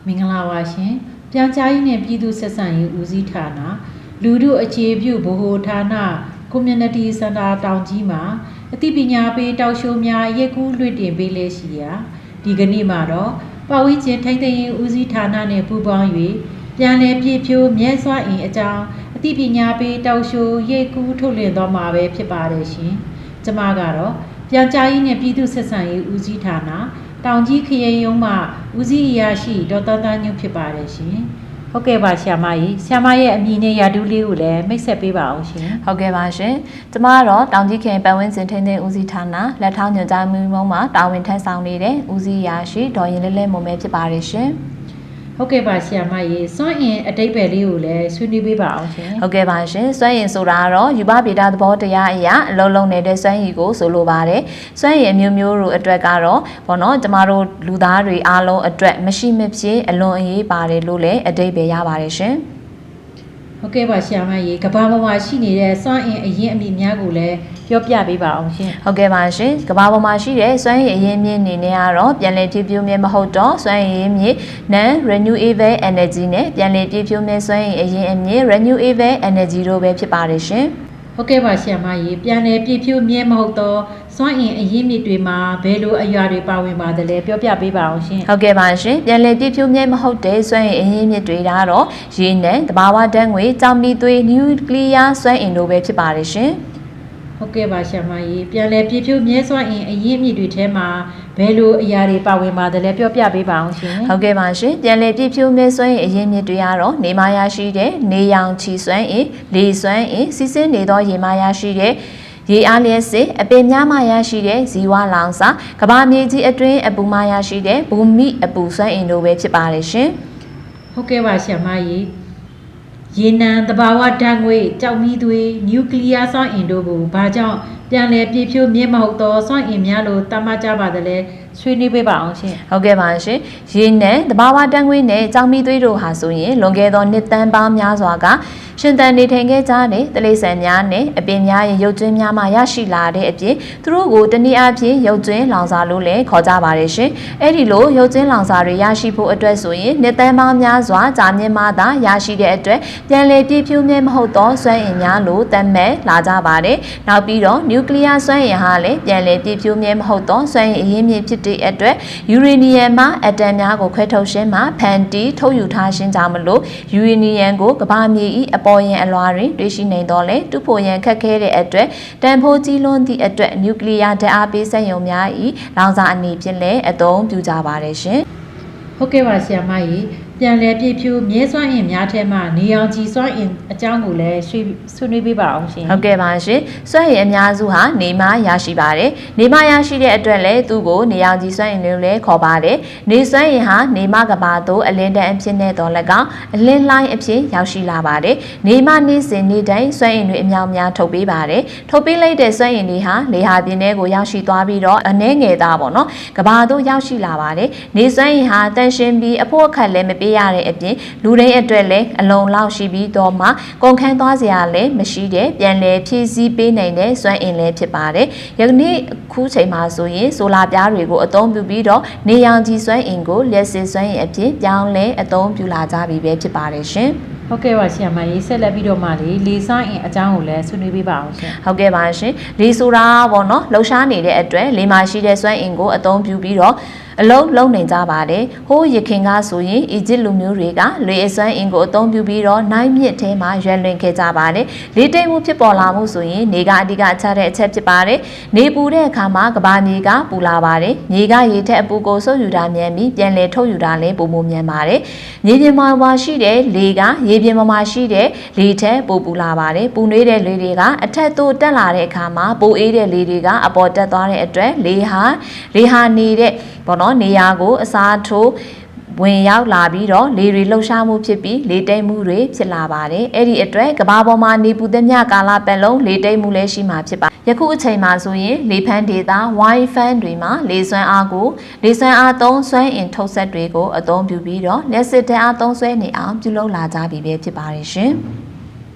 မင်္ဂလာပါရှင်ပြန်ကြားရေးနဲ့ပြည်သူ့ဆက်ဆံရေးဦးစီးဌာနလူထုအခြေပြုဗဟိုဌာန Community Center တောင်ကြီးမှာအသိပညာပေးတောက်ရှိုးများရက်ကူးလွှင့်တင်ပေးလေ့ရှိရာဒီကနေ့မှာတော့ပတ်ဝန်းကျင်ထိန်းသိမ်းရေးဦးစီးဌာနနဲ့ပူးပေါင်း၍ပြန်လည်ပြည့်ဖြိုးမြဲစွာအင်အကြောင်းအသိပညာပေးတောက်ရှိုးရက်ကူးထုတ်လွှင့်သွားမှာပဲဖြစ်ပါတယ်ရှင်ကျမကတော့ပြန်ကြားရေးနဲ့ပြည်သူ့ဆက်ဆံရေးဦးစီးဌာနတောင်ကြီးခရိုင်ရုံးမှဦးစီးအရာရှိဒေါက်တာတန်းညွန့်ဖြစ်ပါတယ်ရှင်ဟုတ်ကဲ့ပါဆရာမကြီးဆရာမရဲ့အမည်နဲ့ရာထူးလေးကိုလည်းမိတ်ဆက်ပေးပါအောင်ရှင်ဟုတ်ကဲ့ပါရှင်ကျမကတော့တောင်ကြီးခရိုင်ပတ်ဝန်းကျင်ထိန်းသိမ်းဦးစီးဌာနလက်ထောက်ညွှန်ကြားမှုမှမှာတာဝန်ထမ်းဆောင်နေတဲ့ဦးစီးအရာရှိဒေါ်ရင်လဲလဲမုံမဲဖြစ်ပါတယ်ရှင်ဟုတ်ကဲ့ပါဆရာမရေစွမ်းအင်အတိတ်ပဲလေးကိုလည်းဆွေးနွေးပေးပါအောင်ရှင်ဟုတ်ကဲ့ပါရှင်စွမ်းအင်ဆိုတာကတော့ယူပဗေဒသဘောတရားအရာအလုံးလုံးနေတဲ့စွမ်းရည်ကိုဆိုလိုပါတယ်စွမ်းရည်အမျိုးမျိုးတို့အတွက်ကတော့ဘောနော်ကျမတို့လူသားတွေအားလုံးအတွက်မရှိမဖြစ်အလွန်အရေးပါတယ်လို့လည်းအတိတ်ပဲရပါတယ်ရှင်ဟုတ်ကဲ့ပါဆရာမရေကဘာပေါ်မှာရှိနေတဲ့စွမ်းအင်အရင်းအမြစ်များကိုလည်းပြောပြပေးပါအောင်ရှင်ဟုတ်ကဲ့ပါရှင်ကဘာပေါ်မှာရှိတဲ့စွမ်းရည်အရင်းအမြစ်အနေနဲ့ကတော့ပြန်လည်ပြည့်ဖြိုးမြဲမဟုတ်တော့စွမ်းရည်အရင်းအမြစ် non renewable energy နဲ့ပြန်လည်ပြည့်ဖြိုးမြဲစွမ်းရည်အရင်းအမြစ် renewable energy တို့ပဲဖြစ်ပါတယ်ရှင်ဟုတ်ကဲ့ပါဆရာမရေပြန်လည်ပြည့်ဖြိုးမြဲမဟုတ်တော့စွမ်းအင်အရင်းမြစ်တွေမှာဘယ်လိုအရာတွေပါဝင်ပါသလဲပြောပြပေးပါအောင်ရှင်ဟုတ်ကဲ့ပါရှင်ပြန်လည်ပြည့်ဖြိုးမြဲမဟုတ်တဲ့စွမ်းအင်အရင်းမြစ်တွေကတော့ရေနဲ့သဘာဝဓာတ်ငွေကြောင်မီသွေး nuclear စွမ်းအင်တို့ပဲဖြစ်ပါတယ်ရှင်ဟုတ်ကဲ့ပါဆရာမကြီးပြန်လည်ပြည့်ဖြိုးမြဲစွာအင်အရင်းအမြစ်တွေထဲမှာဘယ်လိုအရာတွေပါဝင်ပါသလဲပြောပြပေးပါအောင်ရှင်ဟုတ်ကဲ့ပါရှင်ပြန်လည်ပြည့်ဖြိုးမြဲစွာအင်အရင်းအမြစ်တွေကတော့နေမရရှိတဲ့နေရောင်ခြည်စွမ်းအင်လေစွမ်းအင်စီးဆင်းနေသောရေမရရှိတဲ့ရေအားလျက်စစ်အပင်များမှရရှိတဲ့ဇီဝလောင်စာကဘာမြေကြီးအတွင်းအပူမှရရှိတဲ့ဘူမိအပူစွမ်းအင်တို့ပဲဖြစ်ပါတယ်ရှင်ဟုတ်ကဲ့ပါဆရာမကြီးရေနံသဘာဝဓာတ်ငွေကြောက်မီးသွေးနျူကလ িয়ার စွမ်းအင်တို့ကိုဘာကြောင့်ပြန်လည်ပြည့်ဖြိုးမြဲမဟုတ်သောစွမ်းအင်များလို့သတ်မှတ်ကြပါသလဲဆွေးနွေးပေးပါအောင်ရှင်ဟုတ်ကဲ့ပါရှင်ရေနံသဘာဝဓာတ်ငွေနဲ့ကြောက်မီးသွေးတို့ဟာဆိုရင်လွန်ခဲ့သောနှစ်သန်းပေါင်းများစွာကရှင်သန်နေထိုင်ခဲ့ကြတဲ့တိရစ္ဆာန်များနဲ့အပင်များရဲ့ရုပ်ကျွင်းများမှရရှိလာတဲ့အပြင်သူတို့ကိုတနည်းအားဖြင့်ရုပ်ကျွင်းလောင်စာလို့လည်းခေါ်ကြပါတယ်ရှင်အဲ့ဒီလိုရုပ်ကျွင်းလောင်စာတွေရရှိဖို့အတွက်ဆိုရင်နှစ်သန်းပေါင်းများစွာကြာမြင့်မှသာရရှိတဲ့အတွက်ပြန်လည်ပြည့်ဖြိုးမြဲမဟုတ်သောစွမ်းအင်များလို့သတ်မှတ်လာကြပါတယ်နောက်ပြီးတော့နျူကလ িয়ার စွမ်းအင်ဟာလည်းပြန်လည်ပြည့်ဖြိုးမြဲမဟုတ်သောစွမ်းအင်အရင်းမြစ်ဖြစ်တဲ့အတွက်ယူရေနီယံမှအက်တမ်များကိုခွဲထုတ်ရှင်းမှဖန်တီးထုတ်ယူထားရှင်းကြမလို့ယူရေနီယံကိုကမ္ဘာမြေ၏အပေါ်ယံအလွှာတွင်တွေ့ရှိနေတော့လေတူဖို့ရန်ခက်ခဲတဲ့အတွက်တန်ဖိုးကြီးလွန်းသည့်အတွက်နျူကလ িয়ার ဓာတ်အားပေးစက်ရုံများ၏လောင်စာအနေဖြင့်လည်းအသုံးပြုကြပါတယ်ရှင်ဟုတ်ကဲ့ပါဆရာမကြီးပြန်လည်ပြည့်ဖြိုးမြဲစွမ်းအင်များထဲမှာနေအောင်ကြည်စွမ်းအင်အကြောင်းကိုလည်းဆွေးနွေးပေးပါအောင်ရှင်ဟုတ်ကဲ့ပါရှင်စွမ်းအင်အများစုဟာနေမရရှိပါတယ်နေမရရှိတဲ့အတွက်လည်းသူ့ကိုနေအောင်ကြည်စွမ်းအင်လို့လည်းခေါ်ပါတယ်နေစွမ်းအင်ဟာနေမကဘာသို့အလင်းတန်းအဖြစ်နဲ့တော်၎င်းအလင်းလှိုင်းအဖြစ်ရောက်ရှိလာပါတယ်နေမနေ့စဉ်နေ့တိုင်းစွမ်းအင်တွေအများများထုတ်ပေးပါတယ်ထုတ်ပေးလိုက်တဲ့စွမ်းအင်တွေဟာလေဟာပြင်းထဲကိုရောက်ရှိသွားပြီးတော့အနှဲငယ်သားပေါ့နော်ကဘာသို့ရောက်ရှိလာပါတယ်နေစွမ်းအင်ဟာတန်ရှင်းပြီးအဖို့အခက်လည်းမပေးရတဲ့အပြင်လူတိုင်းအတွက်လည်းအလုံးလောက်ရှိပြီးတော့မှကုန်ခန်းသွားစရာလည်းမရှိတဲ့ပြန်လည်ဖြည့်ဆည်းပေးနိုင်တဲ့စွမ်းအင်လည်းဖြစ်ပါတယ်။ယနေ့ခုချိန်မှာဆိုရင်ဆိုလာပြားတွေကိုအသုံးပြုပြီးတော့နေရောင်ခြည်စွမ်းအင်ကိုလျှက်စစ်စွမ်းအင်အဖြစ်ပြောင်းလဲအသုံးပြုလာကြပြီပဲဖြစ်ပါတယ်ရှင်။ဟုတ်ကဲ့ပါဆရာမကြီးဆက်လက်ပြီးတော့မှလေစွမ်းအင်အကြောင်းကိုလည်းဆွေးနွေးပေးပါအောင်ရှင်ဟုတ်ကဲ့ပါရှင်လေဆိုတာပေါ့နော်လှုပ်ရှားနေတဲ့အတွက်လေမှာရှိတဲ့စွမ်းအင်ကိုအသုံးပြုပြီးတော့အလုံးလုံးနေကြပါတယ်ဟိုးရခင်ကဆိုရင်အီဂျစ်လူမျိုးတွေကလေအစွမ်းအင်ကိုအသုံးပြုပြီးတော့နိုင်မြစ်ထဲမှာရွယ်လွင်ခဲ့ကြပါတယ်လေတိမ်မှုဖြစ်ပေါ်လာမှုဆိုရင်နေကအဓိကချတဲ့အချက်ဖြစ်ပါတယ်နေပူတဲ့အခါမှာကဘာမြေကပူလာပါတယ်မြေကရေထက်အပူကိုစုပ်ယူတာမြန်ပြီးပြန်လည်ထုတ်ယူတာလည်းပုံမမြန်ပါတယ်မြေပြင်မှာရှိတဲ့လေကရေပြင်မှာရှိတဲ့လေထက်ပိုပူလာပါတယ်ပူနေတဲ့လေတွေကအထက်သို့တက်လာတဲ့အခါမှာပိုအေးတဲ့လေတွေကအပေါ်တက်သွားတဲ့အတွက်လေဟာနေတဲ့ဘောနော်နေရာကိုအစားထိုးဝင်ရောက်လာပြီးတော့လေတွေလှုပ်ရှားမှုဖြစ်ပြီးလေတိမ်မှုတွေဖြစ်လာပါတယ်အဲ့ဒီအတွက်ကဘာပေါ်မှာနေပူသမျှကာလပတ်လုံးလေတိမ်မှုလည်းရှိမှာဖြစ်ပါယခုအချိန်မှာဆိုရင်လေဖန်းဒေတာ Wi-Fi တွေမှာလေစွမ်းအားသုံးစွမ်းအင်ထုတ်ဆက်တွေကိုအသုံးပြုပြီးတော့လက်စစ်ဓာတ်အားသုံးစွဲနေအောင်ပြုလုပ်လာကြပြီပဲဖြစ်ပါတယ်ရှင်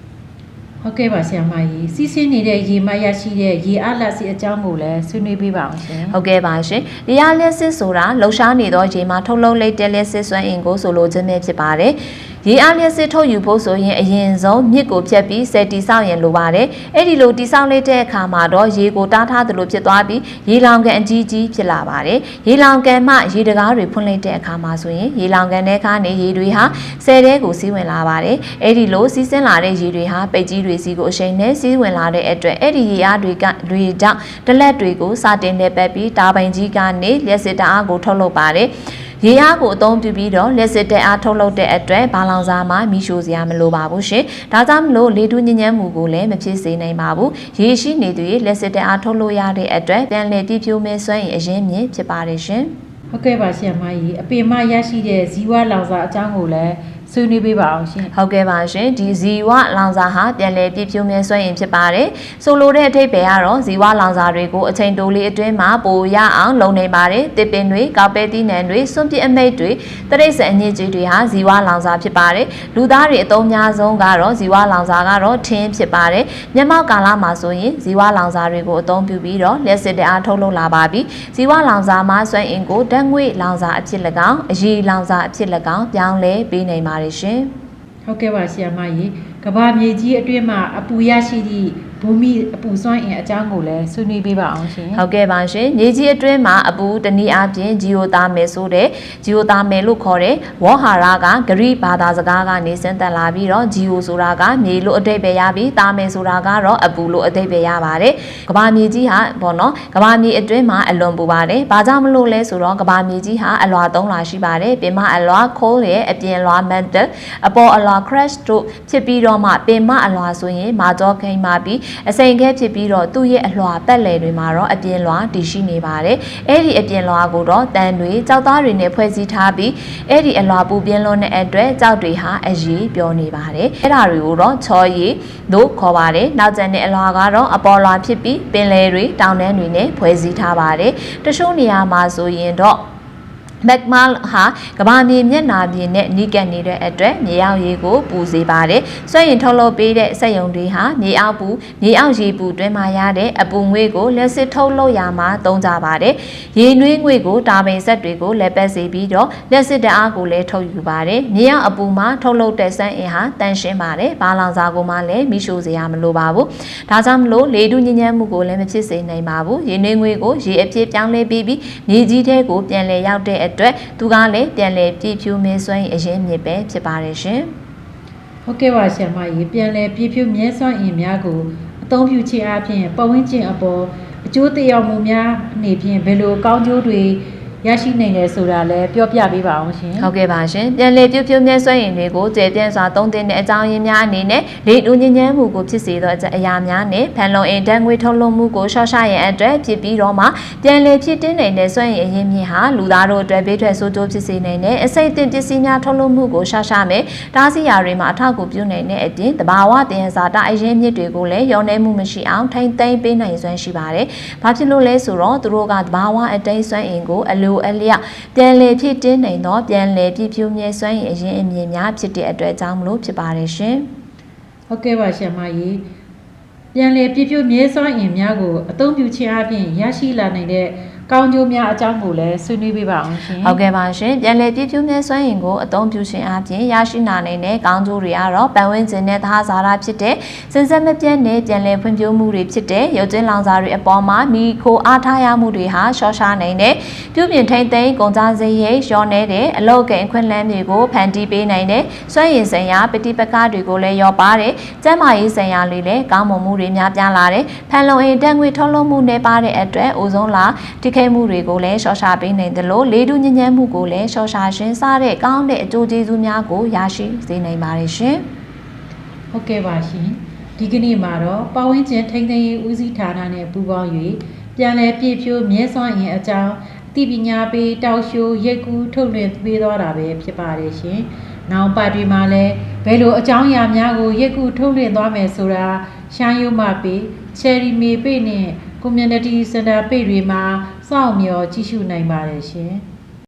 ဟုတ်ကဲ့ပါဆရာမကြီးစီးဆင်းနေတဲ့ရေမရရှိတဲ့ရေအားလတ်စီအကြောင်းကိုလည်းဆွေးနွေးပေးပါအောင်ရှင်ဟုတ်ကဲ့ပါရှင်ရေအားလျှက်စစ်ဆိုတာလှုပ်ရှားနေသောရေမှာထုတ်လုပ်လိုက်တဲ့လျှက်စစ်စွမ်းအင်ကိုဆိုလိုခြင်းပဲဖြစ်ပါတယ်ရေအားလျှက်စစ်ထုတ်ယူဖို့ဆိုရင်အရင်ဆုံးမြစ်ကိုဖြတ်ပြီးဆယ်တီဆောက်ရင်လိုပါတယ်အဲ့ဒီလိုတီဆောက်လိုက်တဲ့အခါမှာတော့ရေကိုတားထားသလိုဖြစ်သွားပြီးရေလောင်ကန်အကြီးကြီးဖြစ်လာပါတယ်ရေလောင်ကန်မှရေတကားတွေဖွင့်လိုက်တဲ့အခါမှာဆိုရင်ရေလောင်ကန်တဲ့အခါနေရေတွေဟာဆယ်တဲကိုစီးဝင်လာပါတယ်အဲ့ဒီလိုစီးဆင်းလာတဲ့ရေတွေဟာပိတ်ကြီးတွေစီကိုအရှိန်နဲ့စီးဝင်လာတဲ့အတွက်အဲ့ဒီရေအားတွေကြောင့်ဒလက်တွေကိုစတင်နေပတ်ပြီးတာပိုင်ကြီးကနေလျှက်စစ်တအားကိုထုတ်လုပ်ပါတယ်ရေအားကိုအသုံးပြုပြီးတော့လက်စစ်တဲ့အားထုတ်လုပ်တဲ့အတွက်ဘာလောင်စာမှာမီးရှို့စရာမလိုပါဘူးရှင်။ဒါကြောင့်မလို့လေတူးညဉ့်ညမ်းမှုကိုလည်းမဖြစ်စေနိုင်ပါဘူး။ရေရှိနေသူလက်စစ်တဲ့အားထုတ်လို့ရတဲ့အတွက်ပြန်လည်ပြည့်ဖြိုးမဲ့စွမ်းရည်အရင်းမြစ်ဖြစ်ပါတယ်ရှင်။ဟုတ်ကဲ့ပါဆရာမကြီးအပင်မရရှိတဲ့ဇီဝလောင်စာအကြောင်းကိုလည်းဆွေးနွေးပေးပါအောင်ရှင်ဟုတ်ကဲ့ပါရှင်ဒီဇီဝလောင်စာဟာပြန်လည်ပြည့်ဖြိုးမြဲစွမ်းအင်ဖြစ်ပါတယ်ဆိုလိုတဲ့အထိပ္ပယ်ကတော့ဇီဝလောင်စာတွေကိုအချိန်တိုလေးအတွင်းမှာပိုရအောင်လုံနေပါတယ်တစ်ပင်တွေကောက်ပဲသီးနှံတွေစွန့်ပစ်အမိတ်တွေတရိတ်ဆန်အညစ်အကြေးတွေဟာဇီဝလောင်စာဖြစ်ပါတယ်လူသားတွေအသုံးများဆုံးကတော့ဇီဝလောင်စာကတော့ထင်းဖြစ်ပါတယ်မျက်မှောက်ကာလမှာဆိုရင်ဇီဝလောင်စာတွေကိုအသုံးပြုပြီးတော့လျှက်စစ်တဲ့အားထုတ်လုပ်လာပါပြီဇီဝလောင်စာမှာစွမ်းအင်ကိုဓာတ်ငွေ့လောင်စာအဖြစ်၎င်းအရည်လောင်စာအဖြစ်၎င်းပြောင်းလဲပေးနိုင်ပါတယ်ရှင်ဟုတ်ကဲ့ပါဆရာမကြီးကဘာမြေကြီးအတွင်းမှာအပူရရှိသည့်ဘူမိအပူစွမ်းအင်အကြောင်းကိုလည်းဆွေးနွေးပေးပါအောင်ရှင်ဟုတ်ကဲ့ပါရှင်မြေကြီးအတွင်းမှာအပူတနည်းအားဖြင့်ဂျီယိုသာမယ်ဆိုတဲ့ဂျီယိုသာမယ်လို့ခေါ်တဲ့ဝေါဟာရကဂရိဘာသာစကားကနေဆင်းသက်လာပြီးတော့ဂျီယိုဆိုတာကမြေလို့အဓိပ္ပာယ်ရပြီးသာမယ်ဆိုတာကတော့အပူလို့အဓိပ္ပာယ်ရပါတယ်ကဘာမြေကြီးဟာပေါ့နော်ကဘာမြေအတွင်းမှာအလွန်ပူပါတယ်ဘာကြောင့်မလို့လဲဆိုတော့ကဘာမြေကြီးဟာအလွှာ၃လွှာရှိပါတယ်ပင်မအလွှာ coal ရဲ့အပြင်လွှာ mantle အပေါ်အလွှာ crash တို့ဖြစ်ပြီးတော့မှပင်မအလွှာဆိုရင်မာကြောခိန်မှာပြီးအစိမ်ခဲဖြစ်ပြီးတော့သူ့ရဲ့အလွှာပတ်လည်တွေမှာတော့အပြင်လွှာတည်ရှိနေပါတယ်အဲ့ဒီအပြင်လွှာကိုတော့တန်တွေကြောက်သားတွေနဲ့ဖွဲ့စည်းထားပြီးအဲ့ဒီအလွှာပူပြင်းလွန်းတဲ့အတွက်ကြောက်တွေဟာအရေးပြောနေပါတယ်အဲ့ဒါတွေကိုတော့ချောရည်လို့ခေါ်ပါတယ်နောက်ကျန်တဲ့အလွှာကတော့အပေါ်လွှာဖြစ်ပြီးပင်လယ်တွေတောင်တန်းတွေနဲ့ဖွဲ့စည်းထားပါတယ်တချို့နေရာမှာဆိုရင်တော့မက်မာဟာကဘာမြေမျက်နှာပြင်နဲ့နီးကပ်နေတဲ့အတွက်မြေအောက်ရေကိုပူစေပါတယ်။စွန့်ရင်ထုတ်လုပ်ပေးတဲ့စက်ရုံတွေဟာမြေအောက်ရေပူတွင်းမှာရတဲ့အပူငွေ့ကိုလက်စစ်ထုတ်လုပ်ရမှာသုံးကြပါတယ်။ရေနွေးငွေ့ကိုတာပင်ဆက်တွေကိုလက်ပတ်စေပြီးတော့လက်စစ်တအားကိုလည်းထုတ်ယူပါတယ်။မြေအောက်အပူမှာထုတ်လုပ်တဲ့စွမ်းအင်ဟာတန်ရှင်းပါတယ်။ဘာလောင်စာကိုမှလည်းမီးရှို့စေရမလိုပါဘူး။ဒါကြောင့်မလို့လေတူးညဉ့်ညမ်းမှုကိုလည်းမဖြစ်စေနိုင်ပါဘူး။ရေနွေးငွေ့ကိုရေအပြည့်ပြောင်းလဲပြီးမြေကြီးထဲကိုပြန်လည်ရောက်တဲ့အတွက်သူကလည်းပြန်လည်ပြည့်ဖြိုးမဲစွမ်းအရင်မြစ်ပဲဖြစ်ပါတယ်ရှင်။ဟုတ်ကဲ့ပါဆရာမကြီးပြန်လည်ပြည့်ဖြိုးမဲစွမ်းအင်များကိုအသုံးပြုခြင်းအပြင်ပတ်ဝန်းကျင်အပေါ်အကျိုးသက်ရောက်မှုများအနေဖြင့်ဘယ်လိုကောင်းကျိုးတွေရရှိနိုင်တယ်ဆိုတာလည်းပြောပြပေးပါအောင်ရှင်ဟုတ်ကဲ့ပါရှင်ပြန်လည်ပြုမြဲစွမ်းရည်တွေကိုကျေပြန့်စွာသုံးသင့်တဲ့အကြောင်းရင်းများအနေနဲ့လေတူးညဉ့်ညမ်းမှုကိုဖြစ်စေသောအရာများနဲ့ဖန်လုံအိမ်ဓာတ်ငွေ့ထုတ်လွှတ်မှုကိုရှော့ချရန်အတွက်ဖြစ်ပြီးတော့မှပြန်လည်ဖြစ်တင်းနိုင်တဲ့စွမ်းရည်အရင်းမြစ်ဟာလူသားတို့အတွက်ဘေးထွက်ဆိုးကျိုးဖြစ်စေနိုင်တဲ့အစိတ်အသင့်ပစ္စည်းများထုတ်လွှတ်မှုကိုရှော့ချမယ်တားဆီးရာတွေမှာအထောက်အကူပြုနိုင်တဲ့အပြင်တဘာဝတင်ဇာတာအရင်းမြစ်တွေကိုလည်းရောနှဲမှုမရှိအောင်ထိမ့်သိမ်းပေးနိုင်စွမ်းရှိပါတယ်။ဘာဖြစ်လို့လဲဆိုတော့သူတို့ကတဘာဝအတိတ်စွမ်းအင်ကိုအလိုအလျောက်ပြန်လည်ဖြစ်တင်းနိုင်သောပြန်လည်ပြည့်ဖြိုးမြဲစွမ်းရည်အရင်အမြင်များဖြစ်တဲ့အတွက်ကြောင့်မလို့ဖြစ်ပါတယ်ရှင်။ဟုတ်ကဲ့ပါရှင်မကြီးပြန်လည်ပြည့်ဖြိုးမြဲစွမ်းအင်များကိုအသုံးပြုခြင်းအပြင်ရရှိလာနိုင်တဲ့ကောင်းကျိုးများအကြောင်းကိုလည်းဆွေးနွေးပေးပါအောင်ရှင်။ဟုတ်ကဲ့ပါရှင်။ပြန်လည်ပြည့်ဖြိုးမြဲစွမ်းအင်ကိုအသုံးပြုခြင်းအပြင်ရရှိနိုင်တဲ့ကောင်းကျိုးတွေကတော့ပတ်ဝန်းကျင်နဲ့သဟဇာတဖြစ်တဲ့စင်ဆက်မပြတ်နဲ့ပြန်လည်ဖွံ့ဖြိုးမှုတွေဖြစ်တဲ့ရုပ်ကျင်းလောင်စာတွေအပေါ်မှာမိခိုအားထားရမှုတွေဟာရှော့ချနိုင်တဲ့ပြုပြင်ထိန်းသိမ်းကုန်ကြစရိတ်လျော့နေတဲ့အလောက်ကိန်းခွင့်လန်းတွေကိုဖန်တီးပေးနိုင်တဲ့စွမ်းရည်ဆိုင်ရာပฏิပက္ခတွေကိုလည်းရောပါတယ်။ကျန်းမာရေးဆိုင်ရာလေးလည်းကောင်းမွန်မှုတွေများပြားလာတဲ့ဖန်လုံအိမ်ဓာတ်ငွေ့ထုတ်လွှတ်မှုနဲ့ပါတဲ့အတွက်အိုဇုံးလာထိခိုက်မှုတွေကိုလည်းရှော့ချပေးနိုင်တယ်လို့လေတူးညဉ့်ညမ်းမှုကိုလည်းရှော့ချရှင်စားတဲ့ကောင်းတဲ့အကျိုးကျေးဇူးများကိုရရှိစေနိုင်ပါတယ်ရှင်။ဟုတ်ကဲ့ပါရှင်။ဒီကနေ့မှာတော့ပတ်ဝန်းကျင်ထိန်းသိမ်းရေးဦးစီးဌာနနဲ့ပူးပေါင်း၍ပြန်လည်ပြည့်ဖြိုးမြဲစွမ်းအင်အကြောင်းအသိပညာပေးတောက်ရှိုးရိတ်ကူးထုတ်လွှင့်ပေးသွားတာပဲဖြစ်ပါတယ်ရှင်။နောက်ပတ်တွေမှာလည်းဘယ်လိုအကြောင်းအရာများကိုရိတ်ကူးထုတ်လွှင့်သွားမယ်ဆိုတာရှမ်းရိုးမပေးချယ်ရီမေပေးနဲ့ community center ပေတွေမှာစောင့်မျှော်ကြည့်ရှုနိုင်ပါတယ်ရှင်။